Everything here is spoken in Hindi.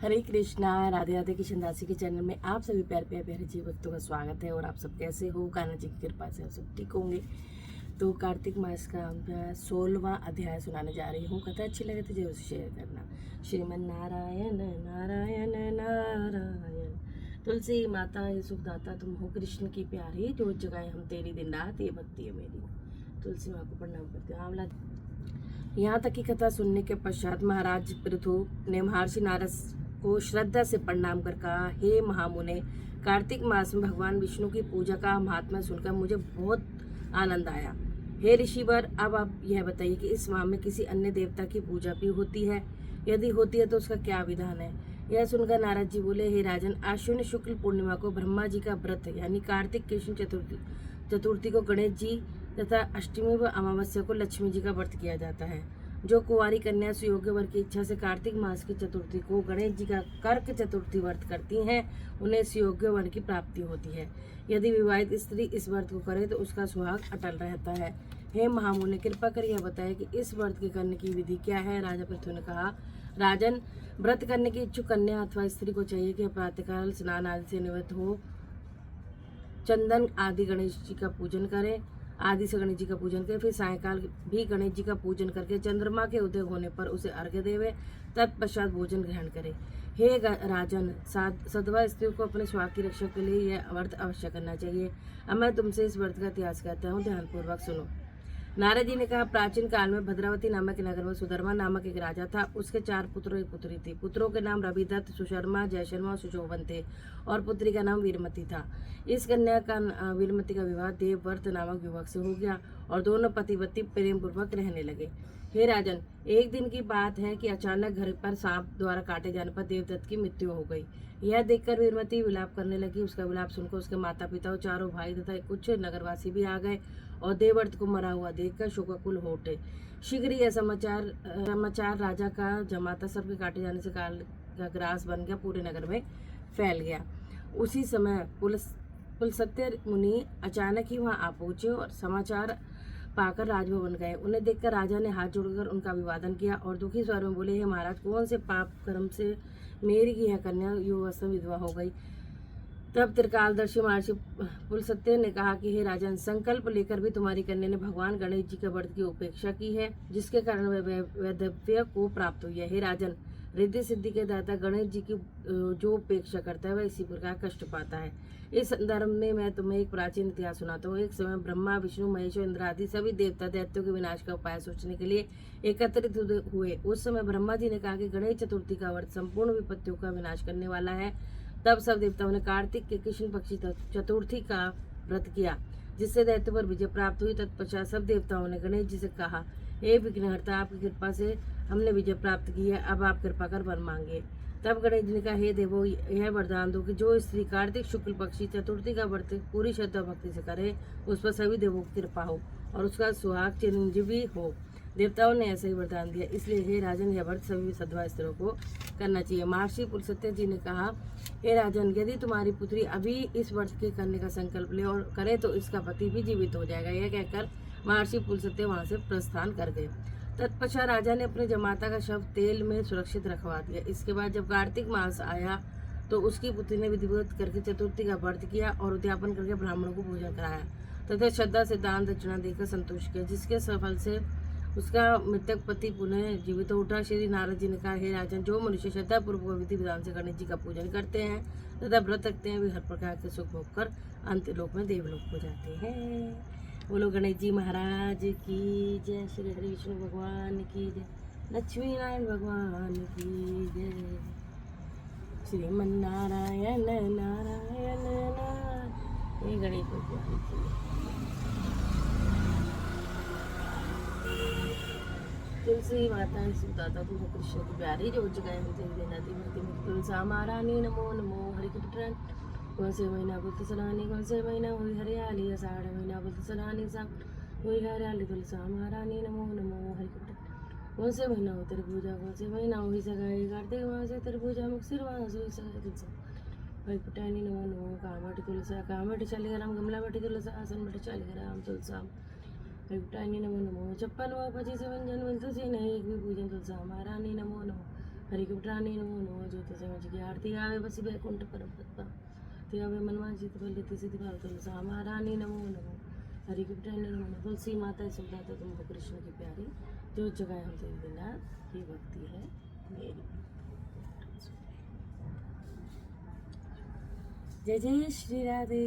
हरे कृष्णा। राधे राधे। किशन दासी के चैनल में आप सभी प्यारे प्यारे प्यारे जीव भक्तों का स्वागत है। और आप सब कैसे हो? कान्हा जी की कृपा से आप सब ठीक होंगे। तो कार्तिक मास का 16वां अध्याय सुनाने जा रही हूँ। कथा अच्छी लगे तो जरूर शेयर करना। श्रीमन नारायण नारायण नारायण। तुलसी माता ये सुखदाता तुम हो, कृष्ण की प्यारी, जो जगाए हम तेरी दिन रात, ये भक्ति है मेरी। तुलसी माँ को प्रणाम करते हो। आंवला। यहाँ तक की कथा सुनने के पश्चात महाराज पृथु ने महर्षि नारद को श्रद्धा से प्रणाम कर कहा, हे महामुने, कार्तिक मास में भगवान विष्णु की पूजा का महात्मा सुनकर मुझे बहुत आनंद आया। हे ऋषिवर, अब आप यह बताइए कि इस माह में किसी अन्य देवता की पूजा भी होती है? यदि होती है तो उसका क्या विधान है? यह सुनकर नारद जी बोले, हे राजन, आश्विन शुक्ल पूर्णिमा को ब्रह्मा जी का व्रत यानी कार्तिक कृष्ण चतुर्थी को गणेश जी तथा अष्टमी व अमावस्या को लक्ष्मी जी का व्रत किया जाता है। जो कुंवारी कन्या सुयोग्य वर की इच्छा से कार्तिक मास की चतुर्थी को गणेश जी का कर्क चतुर्थी व्रत करती हैं, उन्हें सुयोग्य वर की प्राप्ति होती है। यदि विवाहित स्त्री इस व्रत को करे तो उसका सुहाग अटल रहता है। हे महामुनि, कृपा कर यह बताए कि इस व्रत के करने की विधि क्या है? राजा पृथु ने कहा, राजन, व्रत करने की इच्छुक कन्या अथवा स्त्री को चाहिए कि प्रातःकाल स्नान आदि से निवृत्त हो, चंदन आदि गणेश जी का पूजन करें, आदि से गणेश जी का पूजन करें, फिर सायकाल भी गणेश जी का पूजन करके चंद्रमा के उदय होने पर उसे अर्घ्य देवे, तत्पश्चात भोजन ग्रहण करे। हे राजन, सधवा स्त्रियों को अपने स्वास्थ्य की रक्षा के लिए यह व्रत अवश्य करना चाहिए। अब मैं तुमसे इस व्रत का इतिहास कहता हूँ, ध्यानपूर्वक सुनो। नारद जी ने कहा, प्राचीन काल में भद्रावती नामक नगर में सुधर्मा नामक एक राजा था। उसके 4 पुत्र और एक पुत्री थी। पुत्रों के नाम रविदत्त, सुशर्मा, जयशर्मा और सुशोभन थे और पुत्री का नाम वीरमती था। इस कन्या का वीरमती का विवाह देवव्रत नामक युवक से हो गया और दोनों पतिपति प्रेम पूर्वक रहने लगे। हे राजन, एक दिन की बात है कि अचानक घर पर सांप द्वारा काटे जाने पर देवदत्त की मृत्यु हो गई। यह देखकर वीरमती विलाप करने लगी। उसका विलाप सुनकर उसके माता पिता और चारों भाई तथा कुछ नगरवासी भी आ गए और देवव्रत को मरा हुआ देखकर शोकाकुल हो उठे। शीघ्र यह समाचार राजा का जमाता सर्प के काटे जाने से काल का ग्रास बन गया, पूरे नगर में फैल गया। उसी समय पुलस्त्य मुनि अचानक ही वहां आ पहुंचे और समाचार पाकर राजभवन गए। उन्हें देखकर राजा ने हाथ जोड़कर उनका अभिवादन किया और दुखी स्वर में बोले, हे महाराज, कौन से पाप कर्म से मेरी की यह कन्या युवावस्था में विधवा हो गई? तब त्रिकालदर्शी महर्षि पुलस्त्य ने कहा कि हे राजन, संकल्प लेकर भी तुम्हारी कन्या ने भगवान गणेश जी के व्रत की उपेक्षा की है, जिसके कारण वैधव्य को प्राप्त हुई है। हे राजन, रिद्धि सिद्धि के दाता गणेश जी की जो उपेक्षा करता है वह इसी प्रकार कष्ट पाता है। इस संदर्भ में मैं तुम्हें एक प्राचीन इतिहास सुनाता हूँ। एक समय ब्रह्मा, विष्णु, महेश और इंद्र आदि सभी देवता दैत्यों के विनाश का उपाय सोचने के लिए एकत्रित हुए। उस समय ब्रह्मा जी ने कहा कि गणेश चतुर्थी का व्रत संपूर्ण विपत्तियों का विनाश करने वाला है। तब सब देवताओं ने कार्तिक के कृष्ण पक्षी चतुर्थी का व्रत किया, जिससे दैत्य पर विजय प्राप्त हुई। तत्पश्चात सब देवताओं ने गणेश जी से कहा, हे विघ्नहर्ता, आपकी कृपा से हमने विजय प्राप्त की है, अब आप कृपा कर वर मांगे। तब गणेश जी ने कहा, हे देवो, यह वरदान दो कि जो स्त्री कार्तिक शुक्ल पक्षी चतुर्थी का व्रत पूरी श्रद्धा भक्ति से करे, उस पर सभी देवों की कृपा हो और उसका सुहाग चिरंजीवी हो। देवताओं ने ऐसा ही वरदान दिया, इसलिए हे राजन, यह व्रत सभी सधवा स्त्रियों को करना चाहिए। महर्षि पुलस्त्य जी ने कहा, हे राजन, यदि तुम्हारी पुत्री अभी इस व्रत के करने का संकल्प ले और करे तो इसका पति भी जीवित हो जाएगा। यह कहकर महर्षि पुलस्त्य वहां से प्रस्थान कर गए। तत्पश्चात राजा ने अपने जमाता का शव तेल में सुरक्षित रखवा दिया। इसके बाद जब कार्तिक मास आया तो उसकी पुत्री ने विधिवत करके चतुर्थी का व्रत किया और उद्यापन करके ब्राह्मणों को भोजन कराया तथा श्रद्धा से दान दक्षिणा देकर संतुष्ट किया, जिसके सफल से उसका मृतक पति पुनः जीवित हो उठा। श्री नारद जी ने कहा, हे राजन, जो मनुष्य श्रद्धा पूर्वक विधि विधान से गणेश जी का पूजन करते हैं तथा व्रत रखते हैं, वे हर प्रकार के सुख भोग कर अंत्यलोक में देवलोक हो जाते हैं। बोलो गणेश जी महाराज की जय, श्री हरि विष्णु भगवान की जय, लक्ष्मी नारायण भगवान की जय, श्रीमन नारायण नारायण नारायण। हे गणेश भगवान की तुलसी माता सुदाता तुम कृष्ण की प्यारी, जो जगाए हम तेरी देना दी तुलसा महारानी, नमो नमो। हरि के पुत्र कौन से महीना बुद्ध सलानी, कौन से महीना हुई हरियाली, आषाढ़ महीना बुद्ध सलानी, सा हुई हरियाली। तुलसा महारानी, नमो नमो। हरि के पुत्र कौन से महीना हो तेरी पूजा, कौन से महीना हुई सगाई, कार्तिक मास से तेरी पूजा, मुख सिरवास हुई सगाई। तुलसा हरि पुटानी, नमो नमो। कामट तुलसा, कामट शालिग्राम, गमला बटी तुलसा, आसन बटी शालिग्राम। तुलसा हरि पुटानी, नमो नमो। 56 25 व्यंजन मिलते से नहीं एक भी पूजन। तुलसा महारानी, नमो नमो। हरि के पुटानी, नमो नमो। ज्योति से आरती आवे बसी वैकुंठ परम पद ते आवे मनवा जीत बल लेते सिद्धि भाव तुलसा महारानी नमो नमो हरि की प्रेरणी नमो नमो। तुलसी माता सुखदाता तुम हो कृष्ण की प्यारी जो जगह हम तेरे बिना ये भक्ति है मेरी। जय जय श्री राधे।